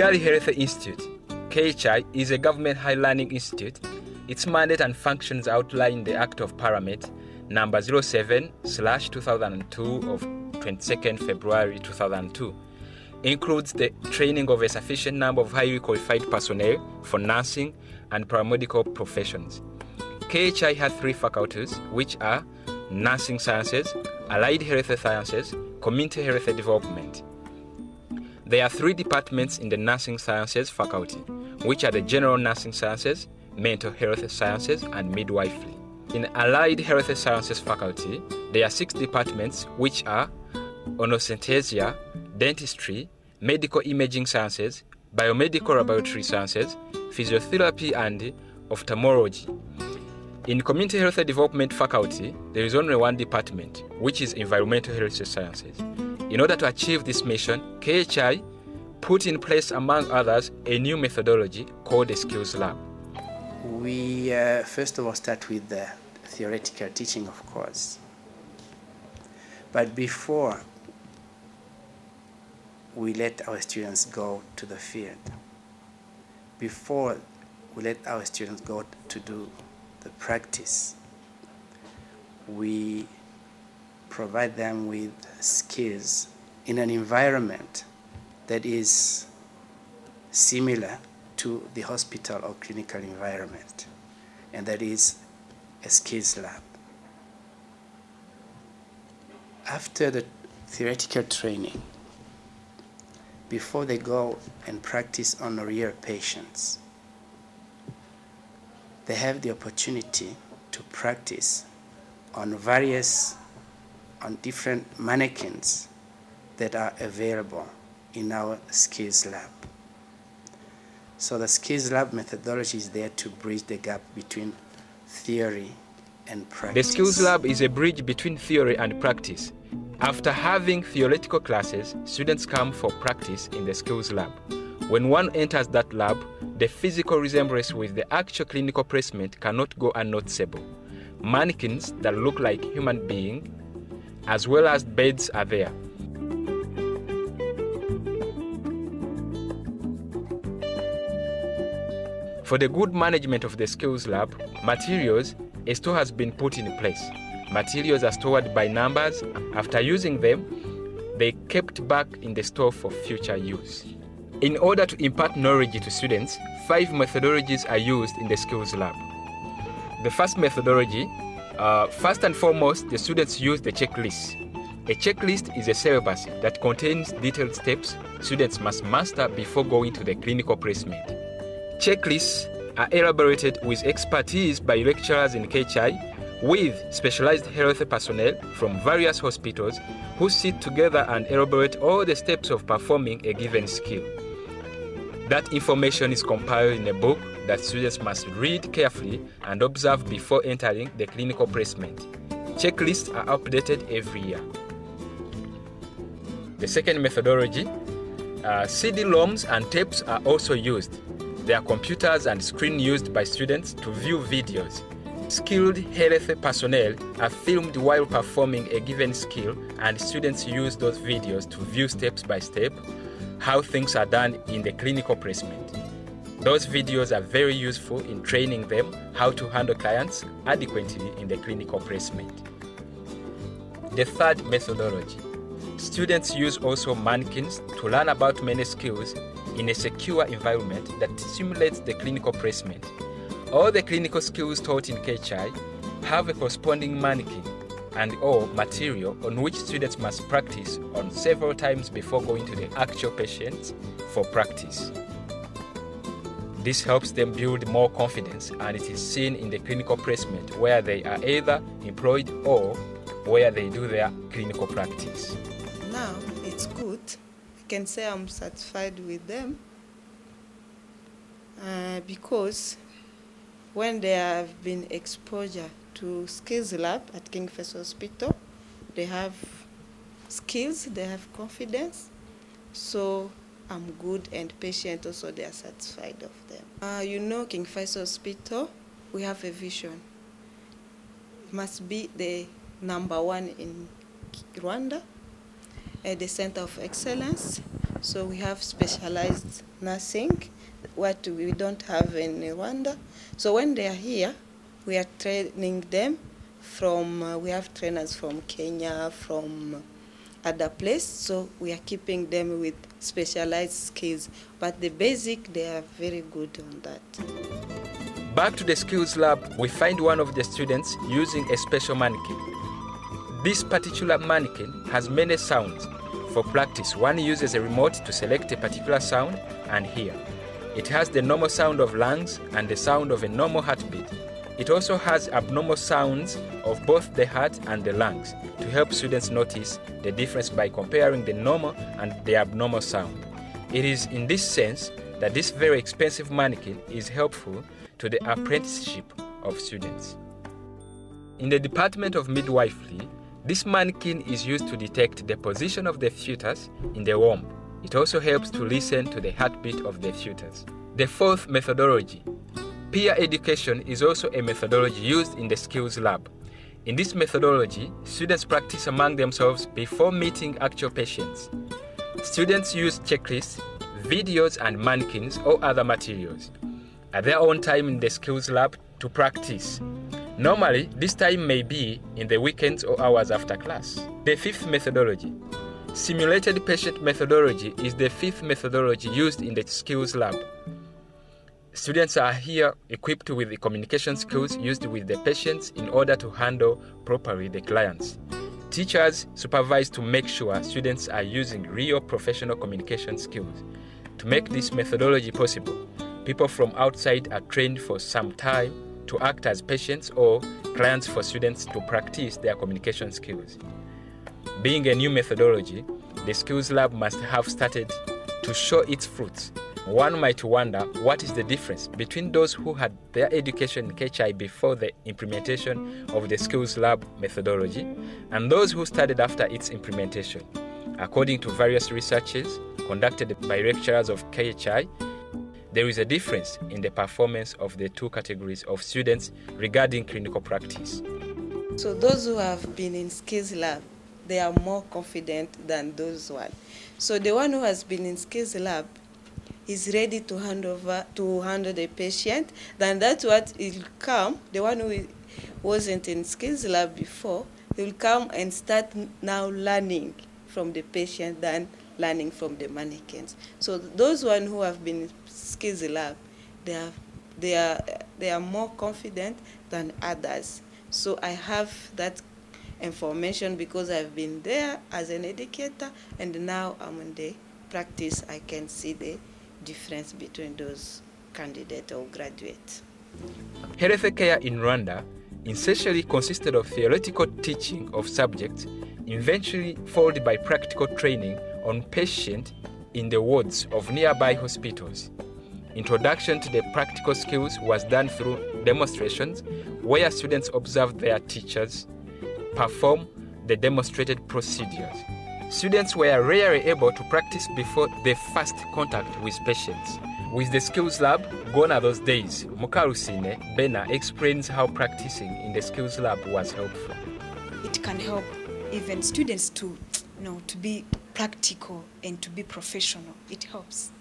Kigali Health Institute, KHI, is a government higher learning institute. Its mandate and functions outlined in the Act of Parliament number 07/2002 of 22nd February 2002. Includes the training of a sufficient number of highly qualified personnel for nursing and paramedical professions. KHI has 3 faculties, which are Nursing Sciences, Allied Health Sciences, Community Health Development. There are 3 departments in the Nursing Sciences faculty, which are the General Nursing Sciences, Mental Health Sciences, and Midwifery. In Allied Health Sciences faculty, there are 6 departments, which are Onosynthesia, Dentistry, Medical Imaging Sciences, Biomedical Laboratory Sciences, Physiotherapy, and Ophthalmology. In Community Health Development faculty, there is only 1 department, which is Environmental Health Sciences. In order to achieve this mission, KHI put in place, among others, a new methodology called the Skills Lab. We first of all start with the theoretical teaching, of course. But before we let our students go to the field, before we let our students go to do the practice, we provide them with skills in an environment that is similar to the hospital or clinical environment, and that is a skills lab. After the theoretical training, before they go and practice on real patients, they have the opportunity to practice on different mannequins that are available in our skills lab. So the skills lab methodology is there to bridge the gap between theory and practice. The skills lab is a bridge between theory and practice. After having theoretical classes, students come for practice in the skills lab. When one enters that lab, the physical resemblance with the actual clinical placement cannot go unnoticeable. Mannequins that look like human beings, as well as beds, are there. For the good management of the skills lab, materials, a store has been put in place. Materials are stored by numbers. After using them, they kept back in the store for future use. In order to impart knowledge to students, 5 methodologies are used in the skills lab. The first methodology, first and foremost, the students use the checklist. A checklist is a syllabus that contains detailed steps students must master before going to the clinical placement. Checklists are elaborated with expertise by lecturers in KHI with specialized health personnel from various hospitals who sit together and elaborate all the steps of performing a given skill. That information is compiled in a book that students must read carefully and observe before entering the clinical placement. Checklists are updated every year. The second methodology, CD-ROMs and tapes are also used. There are computers and screens used by students to view videos. Skilled health personnel are filmed while performing a given skill, and students use those videos to view step by step how things are done in the clinical placement. Those videos are very useful in training them how to handle clients adequately in the clinical placement. The third methodology, students use also mannequins to learn about many skills in a secure environment that simulates the clinical placement. All the clinical skills taught in KHI have a corresponding mannequin and/or material on which students must practice on several times before going to the actual patients for practice. This helps them build more confidence, and it is seen in the clinical placement where they are either employed or where they do their clinical practice. Now it's good. I can say I'm satisfied with them because when they have been exposure to skills lab at King Faisal Hospital, they have skills, they have confidence, so I'm good, and patient also, they are satisfied of them. You know, King Faisal Hospital, we have a vision. It must be the #1 in Rwanda, the center of excellence, So we have specialized nursing, what we don't have in Rwanda. So when they are here, we are training them from, we have trainers from Kenya, from other places, so we are keeping them with specialized skills. But the basic, they are very good on that. Back to the skills lab, we find one of the students using a special mannequin. This particular mannequin has many sounds. For practice, one uses a remote to select a particular sound and hear. It has the normal sound of lungs and the sound of a normal heartbeat. It also has abnormal sounds of both the heart and the lungs to help students notice the difference by comparing the normal and the abnormal sound. It is in this sense that this very expensive mannequin is helpful to the apprenticeship of students. In the Department of Midwifery, this mannequin is used to detect the position of the fetus in the womb. It also helps to listen to the heartbeat of the fetus. The fourth methodology. Peer education is also a methodology used in the skills lab. In this methodology, students practice among themselves before meeting actual patients. Students use checklists, videos, and mannequins or other materials at their own time in the skills lab to practice. Normally, this time may be in the weekends or hours after class. The fifth methodology. Simulated patient methodology is the fifth methodology used in the skills lab. Students are here equipped with the communication skills used with the patients in order to handle properly the clients. Teachers supervise to make sure students are using real professional communication skills. To make this methodology possible, people from outside are trained for some time to act as patients or clients for students to practice their communication skills. Being a new methodology, the skills lab must have started to show its fruits. One might wonder what is the difference between those who had their education in KHI before the implementation of the skills lab methodology and those who studied after its implementation. According to various researches conducted by lecturers of KHI, there is a difference in the performance of the two categories of students regarding clinical practice. So those who have been in skills lab, they are more confident than those one. So the one who has been in skills lab is ready to handle the patient. Then that's what will come. The one who wasn't in skills lab before, he will come and start now learning from the patient than learning from the mannequins. So those one who have been in skills lab, they are more confident than others. So I have that information because I've been there as an educator, and now I'm in the practice. I can see the difference between those candidates or graduates. Health care in Rwanda essentially consisted of theoretical teaching of subjects, eventually followed by practical training on patients in the wards of nearby hospitals. Introduction to the practical skills was done through demonstrations where students observed their teachers perform the demonstrated procedures. Students were rarely able to practice before the first contact with patients. With the skills lab, gone are those days. Mukarusine Bena explains how practicing in the skills lab was helpful. It can help even students to be practical and to be professional. It helps.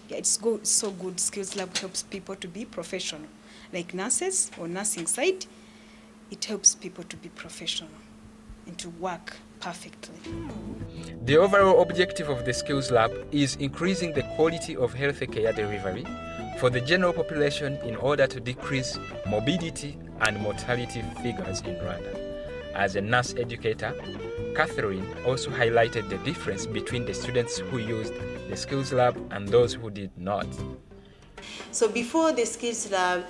Yeah, it's so good. Skills lab helps people to be professional. Like nurses or nursing side, it helps people to be professional and to work perfectly. The overall objective of the skills lab is increasing the quality of health care delivery for the general population in order to decrease morbidity and mortality figures in Rwanda. As a nurse educator, Catherine also highlighted the difference between the students who used the skills lab and those who did not. So before the skills lab,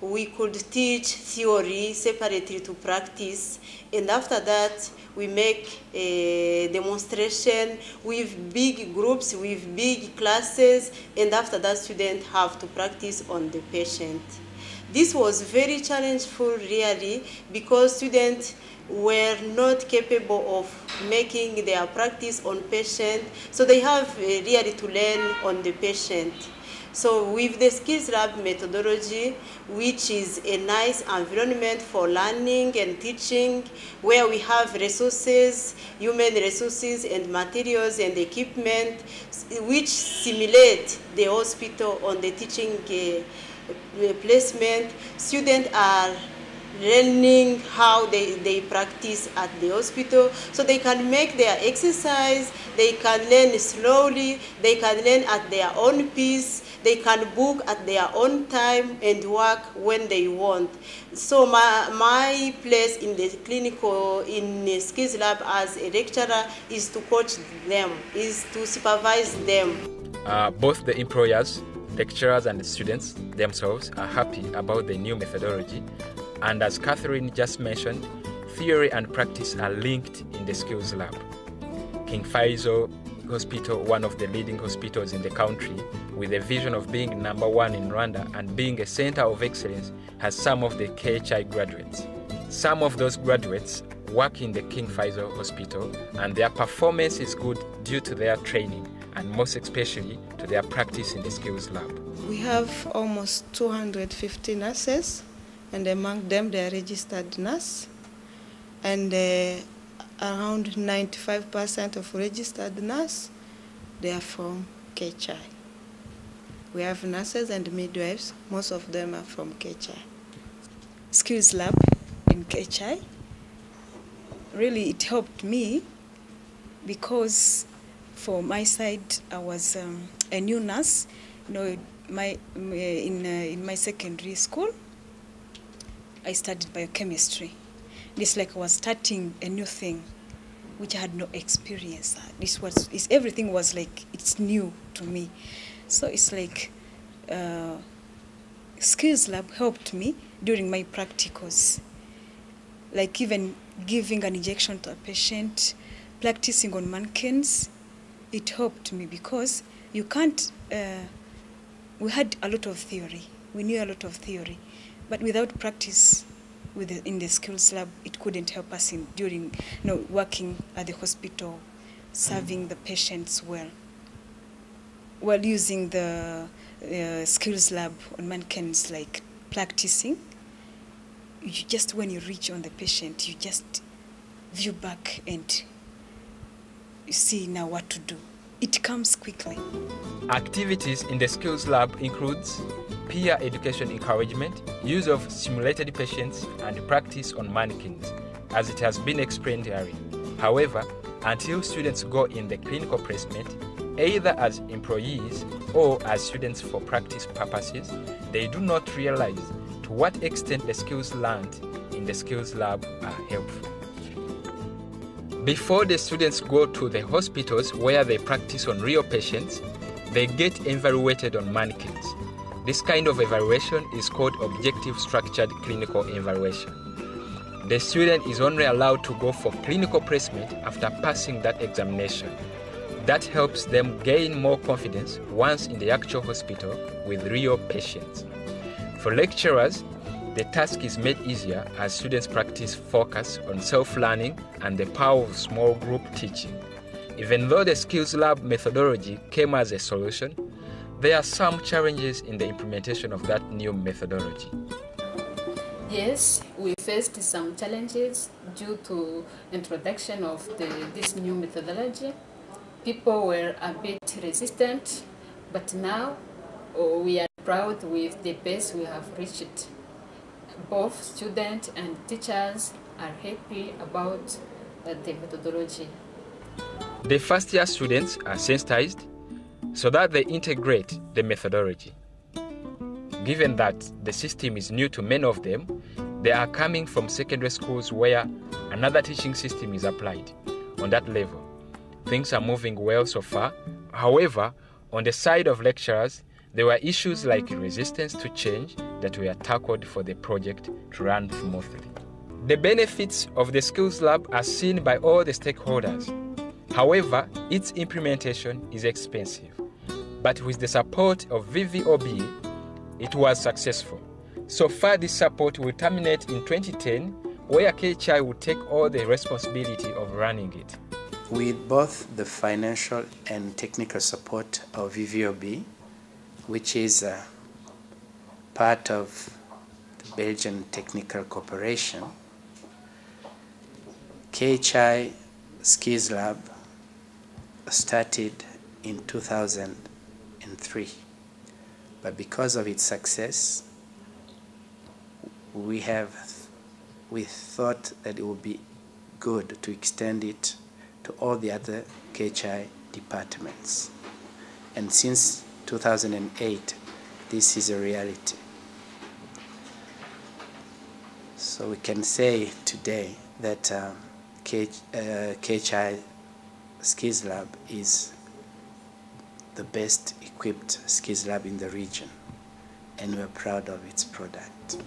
we could teach theory separately to practice, and after that we make a demonstration with big groups, with big classes, and after that students have to practice on the patient. This was very challenging really because students were not capable of making their practice on patient, so they have really to learn on the patient. So with the Skills Lab methodology, which is a nice environment for learning and teaching, where we have resources, human resources and materials and equipment, which simulate the hospital on the teaching placement, students are learning how they practice at the hospital, so they can make their exercise, they can learn slowly, they can learn at their own pace, they can book at their own time and work when they want. So my place in the clinical, in the Skills Lab as a lecturer is to coach them, is to supervise them. Both the employers, lecturers and the students themselves are happy about the new methodology, and as Catherine just mentioned, theory and practice are linked in the Skills Lab. King Faisal Hospital, one of the leading hospitals in the country, with a vision of being #1 in Rwanda and being a center of excellence, has some of the KHI graduates. Some of those graduates work in the King Faisal Hospital, and their performance is good due to their training, and most especially to their practice in the Skills Lab. We have almost 250 nurses, and among them they are registered nurse, and around 95% of registered nurse, they are from KHI. We have nurses and midwives, most of them are from KHI. Skills Lab in KHI, really it helped me because for my side, I was a new nurse. You know, in my secondary school, I studied biochemistry. It's like I was starting a new thing, which I had no experience. Everything was like, it's new to me. So it's like Skills Lab helped me during my practicals. Like even giving an injection to a patient, practicing on mannequins, it helped me because you can't, we had a lot of theory. We knew a lot of theory, but without practice in the Skills Lab, it couldn't help us during working at the hospital, serving the patients well. While using the Skills Lab on mannequins, like practicing, when you reach on the patient, you just view back and you see now what to do. It comes quickly. Activities in the Skills Lab includes peer education encouragement, use of simulated patients, and practice on mannequins, as it has been explained earlier. However, until students go in the clinical placement, either as employees or as students for practice purposes, they do not realize to what extent the skills learned in the Skills Lab are helpful. Before the students go to the hospitals where they practice on real patients, they get evaluated on mannequins. This kind of evaluation is called objective structured clinical evaluation. The student is only allowed to go for clinical placement after passing that examination. That helps them gain more confidence once in the actual hospital with real patients. For lecturers, the task is made easier as students practice focus on self-learning and the power of small group teaching. Even though the Skills Lab methodology came as a solution, there are some challenges in the implementation of that new methodology. Yes, we faced some challenges due to introduction of this new methodology. People were a bit resistant, but now we are proud with the pace we have reached. Both students and teachers are happy about the methodology. The first-year students are sensitized so that they integrate the methodology. Given that the system is new to many of them, they are coming from secondary schools where another teaching system is applied. On that level, things are moving well so far. However, on the side of lecturers, there were issues like resistance to change that were tackled for the project to run smoothly. The benefits of the Skills Lab are seen by all the stakeholders. However, its implementation is expensive. But with the support of VOB, it was successful. So far, this support will terminate in 2010, where KHI will take all the responsibility of running it. With both the financial and technical support of VOB, which is part of the Belgian Technical Cooperation, KHI Skills Lab started in 2003. But because of its success, we thought that it would be good to extend it to all the other KHI departments. And since 2008, this is a reality. So we can say today that KHI Skills Lab is the best equipped skills lab in the region, and we're proud of its product.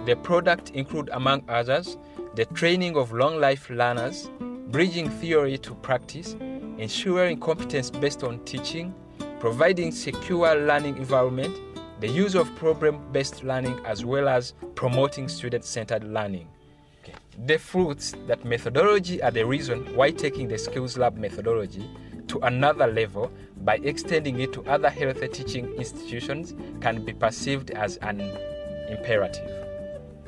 The product include, among others, the training of long-life learners, bridging theory to practice, ensuring competence based on teaching, providing secure learning environment, the use of problem-based learning, as well as promoting student-centered learning. Okay. The fruits that methodology are the reason why taking the Skills Lab methodology to another level by extending it to other health teaching institutions can be perceived as an imperative.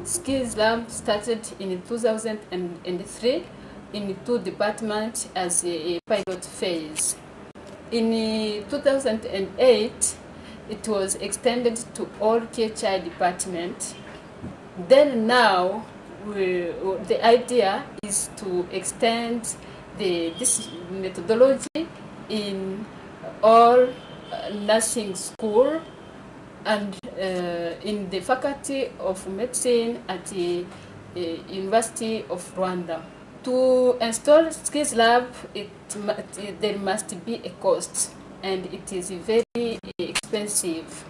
Skills Lab started in 2003 in 2 departments as a pilot phase. In 2008, it was extended to all KHI departments. Then now, the idea is to extend this methodology in all nursing school and in the Faculty of Medicine at the University of Rwanda. To install Skills Lab, there must be a cost, and it is very expensive.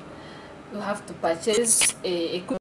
You have to purchase equipment